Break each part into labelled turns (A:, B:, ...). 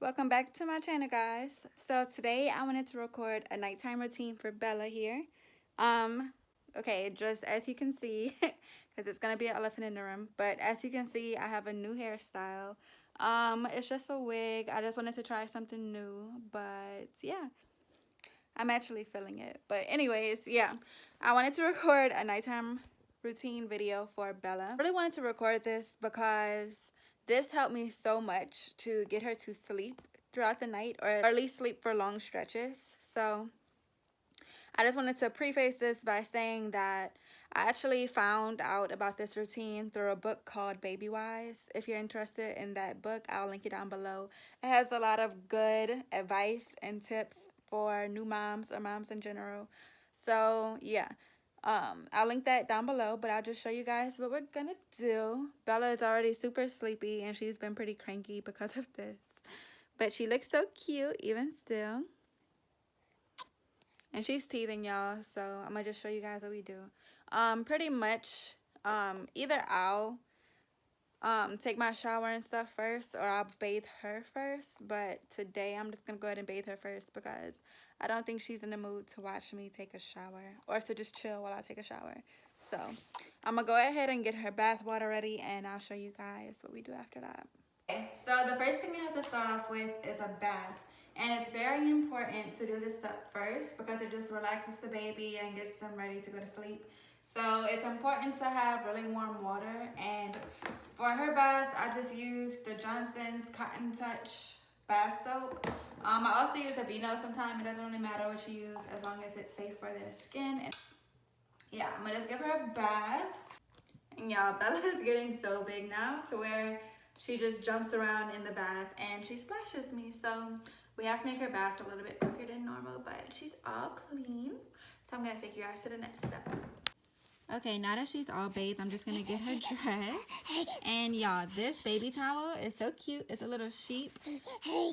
A: Welcome back to my channel, guys. So today I wanted to record a nighttime routine for Bella here. Um, okay, just as you can see, because it's gonna be an elephant in the room, but as you can see, I have a new hairstyle. It's just a wig. I just wanted to try something new, but yeah, I'm actually feeling it. But anyways, yeah, I wanted to record a nighttime routine video for Bella. I really wanted to record this because this helped me so much to get her to sleep throughout the night, or at least sleep for long stretches. So I just wanted to preface this by saying that I actually found out about this routine through a book called Baby Wise. If you're interested in that book, I'll link it down below. It has a lot of good advice and tips for new moms or moms in general. So yeah, I'll link that down below, but I'll just show you guys what we're gonna do. Bella is already super sleepy and she's been pretty cranky because of this, but she looks so cute even still. And she's teething, y'all, so I'm gonna just show you guys what we do. Pretty much, either I'll take my shower and stuff first, or I'll bathe her first. But today I'm just gonna go ahead and bathe her first because I don't think she's in the mood to watch me take a shower or to just chill while I take a shower. So I'm gonna go ahead and get her bath water ready, and I'll show you guys what we do after that. Okay, so the first thing we have to start off with is a bath. And it's very important to do this step first because it just relaxes the baby and gets them ready to go to sleep. So it's important to have really warm water. And for her baths, I just use the Johnson's Cotton Touch bath soap. I also use a Vino sometimes. It doesn't really matter what you use as long as it's safe for their skin. And yeah, I'm gonna just give her a bath. And y'all, Bella's getting so big now to where she just jumps around in the bath and she splashes me. So we have to make her bath a little bit quicker than normal, but she's all clean. So I'm gonna take you guys to the next step. Okay, now that she's all bathed, I'm just gonna get her dressed. And y'all, this baby towel is so cute. It's a little sheep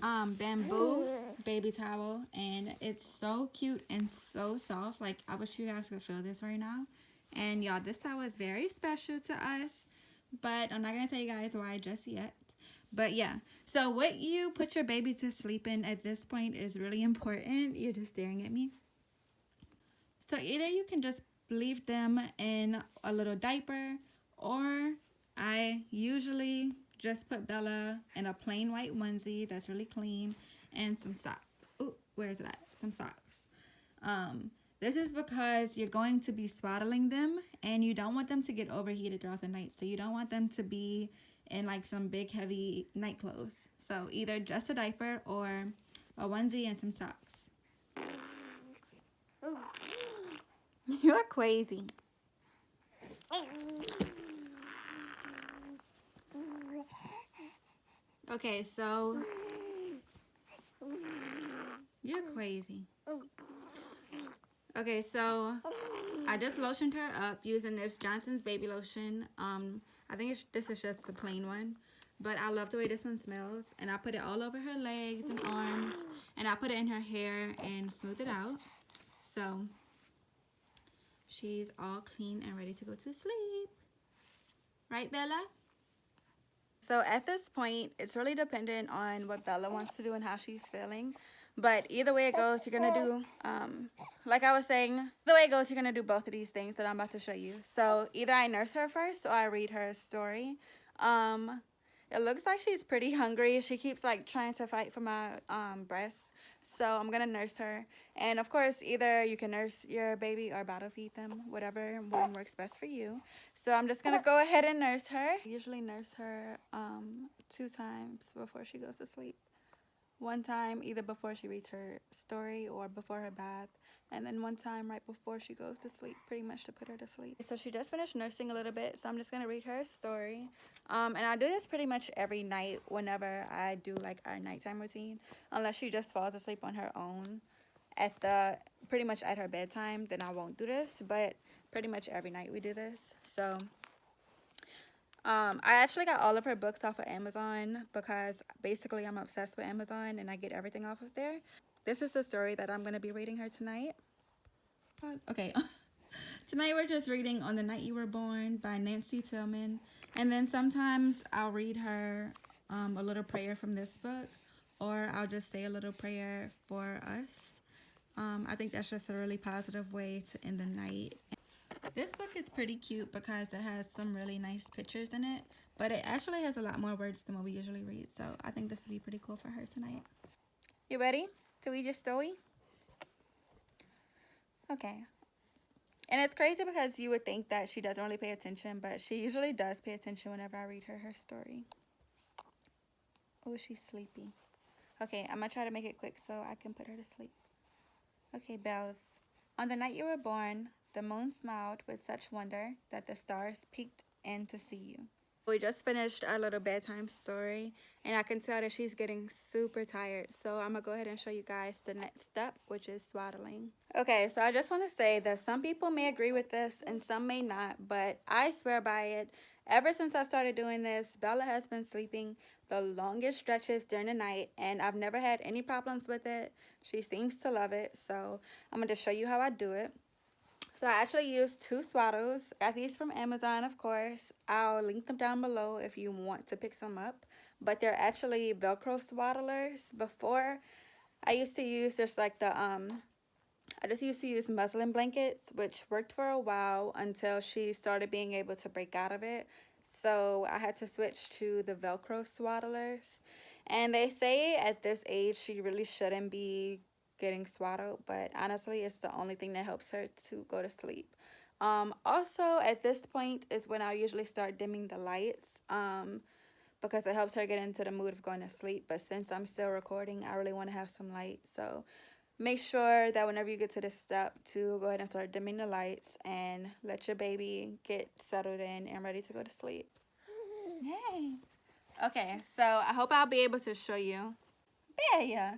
A: bamboo baby towel, and it's so cute and so soft. Like, I wish you guys could feel this right now. And y'all, this towel is very special to us, but I'm not gonna tell you guys why just yet. But yeah, so what you put your baby to sleep in at this point is really important. You're just staring at me. So either you can just leave them in a little diaper, or I usually just put Bella in a plain white onesie that's really clean and some socks. Ooh, where is that? Some socks. This is because you're going to be swaddling them and you don't want them to get overheated throughout the night. So you don't want them to be in like some big heavy night clothes. So either just a diaper or a onesie and some socks. You're crazy. Okay, so you're crazy. Okay, so I just lotioned her up using this Johnson's baby lotion. I think this is just the plain one, but I love the way this one smells. And I put it all over her legs and arms, and I put it in her hair and smooth it out. So she's all clean and ready to go to sleep. Right, Bella? So at this point, it's really dependent on what Bella wants to do and how she's feeling. But either way it goes, you're going to do, like I was saying, the way it goes, you're going to do both of these things that I'm about to show you. So either I nurse her first or I read her a story. It looks like she's pretty hungry. She keeps like trying to fight for my breasts. So I'm going to nurse her. And of course, either you can nurse your baby or bottle feed them, whatever one works best for you. So I'm just going to go ahead and nurse her. I usually nurse her 2 times before she goes to sleep. One time either before she reads her story or before her bath, and then one time right before she goes to sleep, pretty much to put her to sleep. So she just finished nursing a little bit, so I'm just gonna read her a story. And I do this pretty much every night whenever I do like our nighttime routine, unless she just falls asleep on her own at pretty much at her bedtime, then I won't do this. But pretty much every night we do this. So I actually got all of her books off of Amazon because basically I'm obsessed with Amazon and I get everything off of there. This is the story that I'm going to be reading her tonight. Okay, tonight we're just reading On the Night You Were Born by Nancy Tillman. And then sometimes I'll read her a little prayer from this book. or I'll just say a little prayer for us. I think that's just a really positive way to end the night. This book is pretty cute because it has some really nice pictures in it, but it actually has a lot more words than what we usually read, so I think this would be pretty cool for her tonight. You ready to read your story? Okay. And it's crazy because you would think that she doesn't really pay attention, but she usually does pay attention whenever I read her story. Oh, she's sleepy. Okay, I'm going to try to make it quick so I can put her to sleep. Okay, Bells. On the night you were born, the moon smiled with such wonder that the stars peeked in to see you. We just finished our little bedtime story, and I can tell that she's getting super tired. So I'm going to go ahead and show you guys the next step, which is swaddling. Okay, so I just want to say that some people may agree with this and some may not, but I swear by it. Ever since I started doing this, Bella has been sleeping the longest stretches during the night, and I've never had any problems with it. She seems to love it, so I'm going to show you how I do it. So I actually use 2 swaddles. I got these from Amazon, of course. I'll link them down below if you want to pick some up. But they're actually Velcro swaddlers. Before, I used to use just like the I just used to use muslin blankets, which worked for a while until she started being able to break out of it. So I had to switch to the Velcro swaddlers. And they say at this age she really shouldn't be getting swaddled, but honestly it's the only thing that helps her to go to sleep. Also at this point is when I usually start dimming the lights, because it helps her get into the mood of going to sleep. But since I'm still recording, I really want to have some light, so make sure that whenever you get to this step to go ahead and start dimming the lights and let your baby get settled in and ready to go to sleep. Yay. Okay, so I hope I'll be able to show you. Yeah.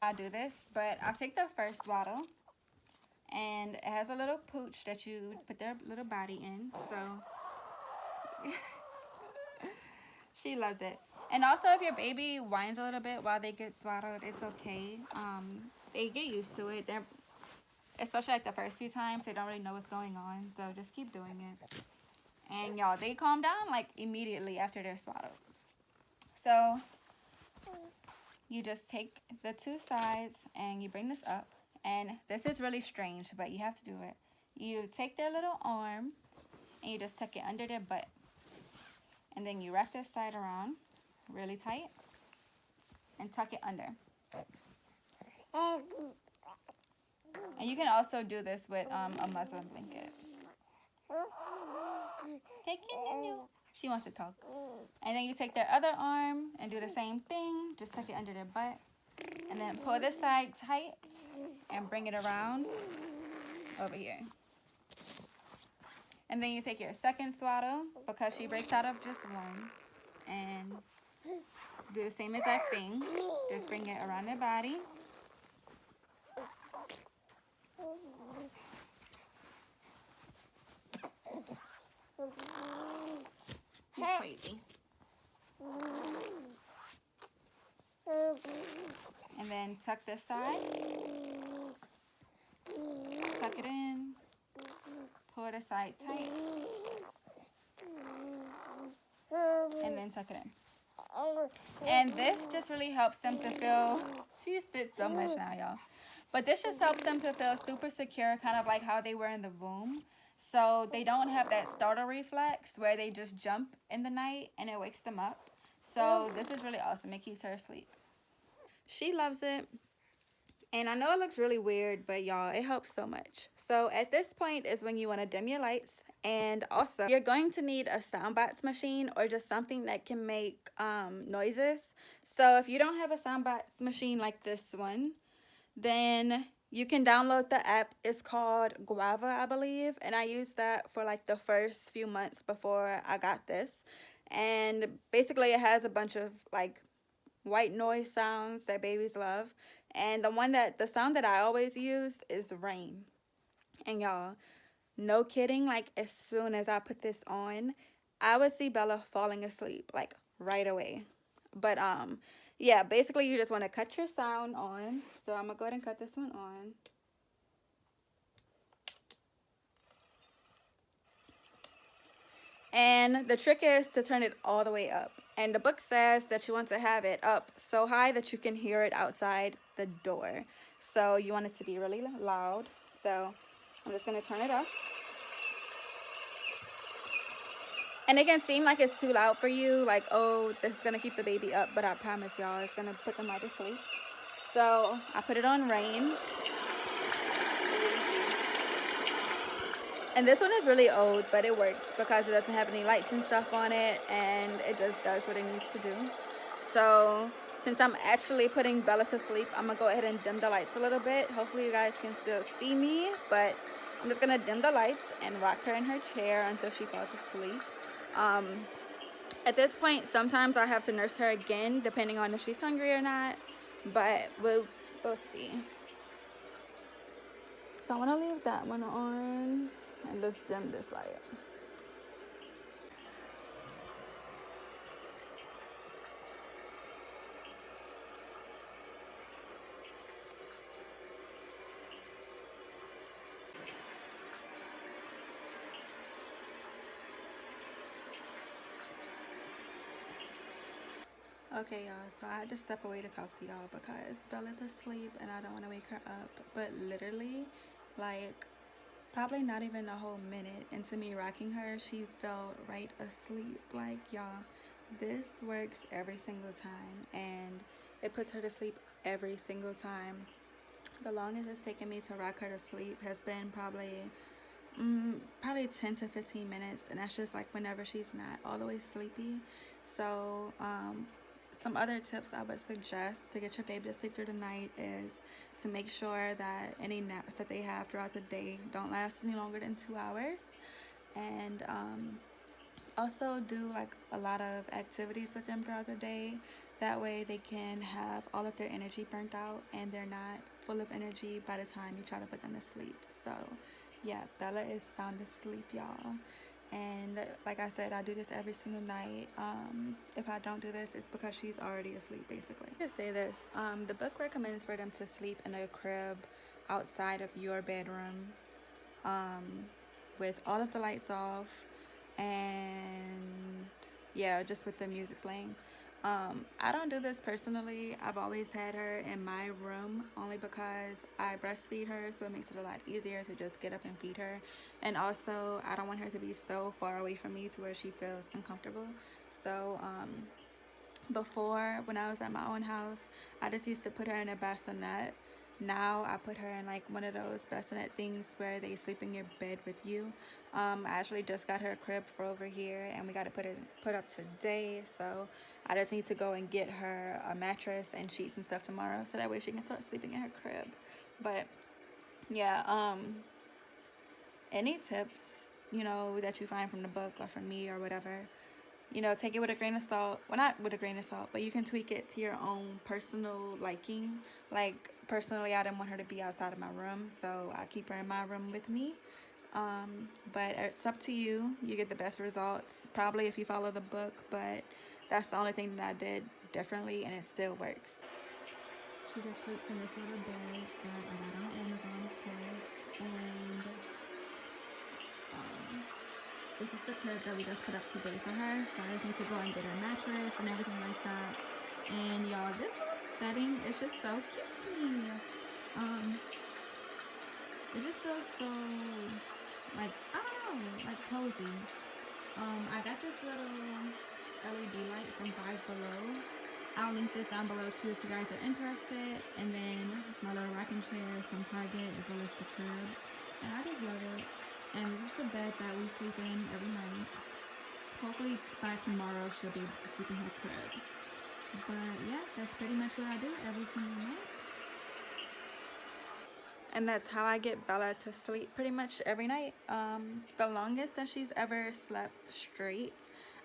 A: I'll do this, but I'll take the first swaddle, and it has a little pooch that you put their little body in, so she loves it. And also, if your baby whines a little bit while they get swaddled, it's okay. They get used to it. They're, especially like the first few times, they don't really know what's going on, so just keep doing it. And y'all, they calm down like immediately after they're swaddled. So you just take the 2 sides and you bring this up, and this is really strange, but you have to do it. You take their little arm and you just tuck it under their butt, and then you wrap this side around really tight and tuck it under. And you can also do this with a muslin blanket. Take it. She wants to talk. And then you take their other arm and do the same thing. Just tuck it under their butt. And then pull this side tight and bring it around over here. And then you take your second swaddle, because she breaks out of just one, and do the same exact thing. Just bring it around their body. It's crazy. And then tuck this side. Tuck it in. Pull it aside tight. And then tuck it in. And this just really helps them to feel, she spits so much now, y'all. But this just helps them to feel super secure, kind of like how they were in the womb. So they don't have that startle reflex where they just jump in the night and it wakes them up. So this is really awesome. It keeps her asleep. She loves it. And I know it looks really weird, but y'all, it helps so much. So at this point is when you want to dim your lights. And also, you're going to need a soundbox machine or just something that can make noises. So if you don't have a soundbox machine like this one, then you can download the app. It's called Guava, I believe. And I used that for like the first few months before I got this. And basically it has a bunch of like white noise sounds that babies love. And the sound that I always use is rain. And y'all, no kidding, like as soon as I put this on, I would see Bella falling asleep like right away. But yeah, basically you just want to cut your sound on. So I'm gonna go ahead and cut this one on. And the trick is to turn it all the way up. And the book says that you want to have it up so high that you can hear it outside the door. So you want it to be really loud. So I'm just going to turn it up. And it can seem like it's too loud for you, like, oh, this is going to keep the baby up, but I promise y'all, it's going to put them right to sleep. So I put it on rain. And this one is really old, but it works because it doesn't have any lights and stuff on it, and it just does what it needs to do. So since I'm actually putting Bella to sleep, I'm going to go ahead and dim the lights a little bit. Hopefully you guys can still see me, but I'm just going to dim the lights and rock her in her chair until she falls asleep. At this point, sometimes I have to nurse her again, depending on if she's hungry or not, but we'll see. So I want to leave that one on and let's dim this light. Okay, y'all, so I had to step away to talk to y'all because Bella's asleep and I don't want to wake her up. But literally, like, probably not even a whole minute into me rocking her, she fell right asleep. Like, y'all, this works every single time and it puts her to sleep every single time. The longest it's taken me to rock her to sleep has been probably 10 to 15 minutes, and that's just like whenever she's not all the way sleepy. So some other tips I would suggest to get your baby to sleep through the night is to make sure that any naps that they have throughout the day don't last any longer than 2 hours, and also do like a lot of activities with them throughout the day. That way they can have all of their energy burnt out and they're not full of energy by the time you try to put them to sleep. So yeah, Bella is sound asleep, y'all. And like I said, I do this every single night. If I don't do this, it's because she's already asleep, basically. Just say this, the book recommends for them to sleep in a crib outside of your bedroom, with all of the lights off, and yeah, just with the music playing. I don't do this personally. I've always had her in my room only because I breastfeed her, so it makes it a lot easier to just get up and feed her. And also, I don't want her to be so far away from me to where she feels uncomfortable. So, before, when I was at my own house, I just used to put her in a bassinet. Now I put her in like one of those bassinet things where they sleep in your bed with you. I actually just got her a crib for over here, and we got to put up today. So I just need to go and get her a mattress and sheets and stuff tomorrow, so that way she can start sleeping in her crib. But yeah, any tips, you know, that you find from the book or from me or whatever, you know, take it with a grain of salt. Well, not with a grain of salt, but you can tweak it to your own personal liking. Like, personally, I didn't want her to be outside of my room, so I keep her in my room with me. But it's up to you. You get the best results, probably, if you follow the book, but that's the only thing that I did differently, and it still works. She just sleeps in this little bed that I got on Amazon, of course, and this is the crib that we just put up today for her. So I just need to go and get her mattress and everything like that. And y'all, this little setting is just so cute to me. It just feels so, like, I don't know, like cozy. I got this little LED light from Five Below. I'll link this down below too if you guys are interested. And then my little rocking chairs from Target, as well as the crib. And I just love it. And this is the bed that we sleep in every night. Hopefully by tomorrow she'll be able to sleep in her crib. But yeah, that's pretty much what I do every single night. And that's how I get Bella to sleep pretty much every night. The longest that she's ever slept straight,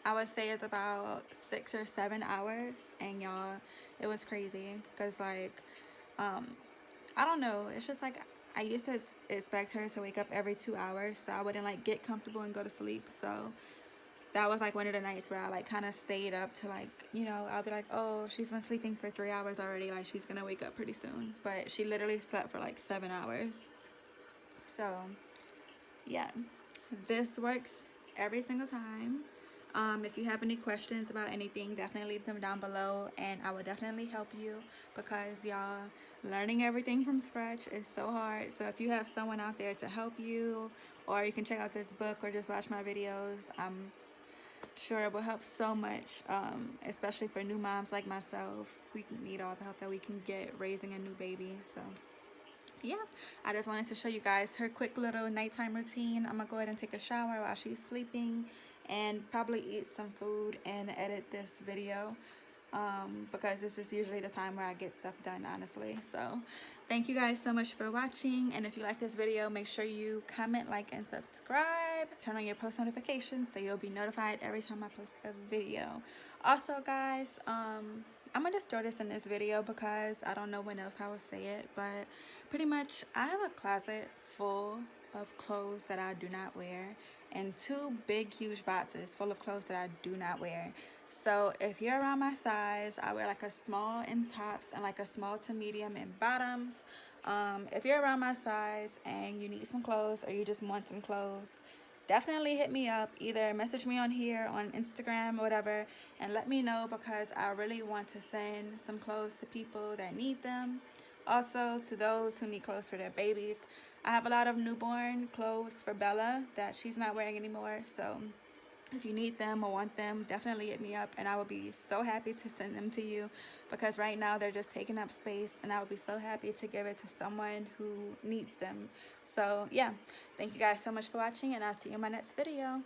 A: I would say, is about 6 or 7 hours. And y'all, it was crazy because, like, I don't know, it's just like I used to expect her to wake up every 2 hours so I wouldn't like get comfortable and go to sleep. So that was like one of the nights where I like kind of stayed up to, like, you know, I'll be like, oh, she's been sleeping for 3 hours already, like she's gonna wake up pretty soon. But she literally slept for like 7 hours. So yeah, this works every single time. If you have any questions about anything, definitely leave them down below, and I will definitely help you, because y'all, learning everything from scratch is so hard. So if you have someone out there to help you, or you can check out this book or just watch my videos, I'm sure it will help so much, especially for new moms like myself. We need all the help that we can get raising a new baby. So yeah, I just wanted to show you guys her quick little nighttime routine. I'm gonna go ahead and take a shower while she's sleeping, and probably eat some food and edit this video, because this is usually the time where I get stuff done, honestly. So thank you guys so much for watching, and if you like this video, make sure you comment, like, and subscribe. Turn on your post notifications so you'll be notified every time I post a video. Also guys, I'm gonna just throw this in this video because I don't know when else I will say it, but pretty much I have a closet full of clothes that I do not wear, and two big huge boxes full of clothes that I do not wear. So if you're around my size, I wear like a small in tops and like a small to medium in bottoms. If you're around my size and you need some clothes, or you just want some clothes, definitely hit me up. Either message me on here, on Instagram, or whatever, and let me know, because I really want to send some clothes to people that need them. Also, to those who need clothes for their babies, I have a lot of newborn clothes for Bella that she's not wearing anymore. So if you need them or want them, definitely hit me up, and I will be so happy to send them to you, because right now they're just taking up space, and I would be so happy to give it to someone who needs them. So yeah, thank you guys so much for watching, and I'll see you in my next video.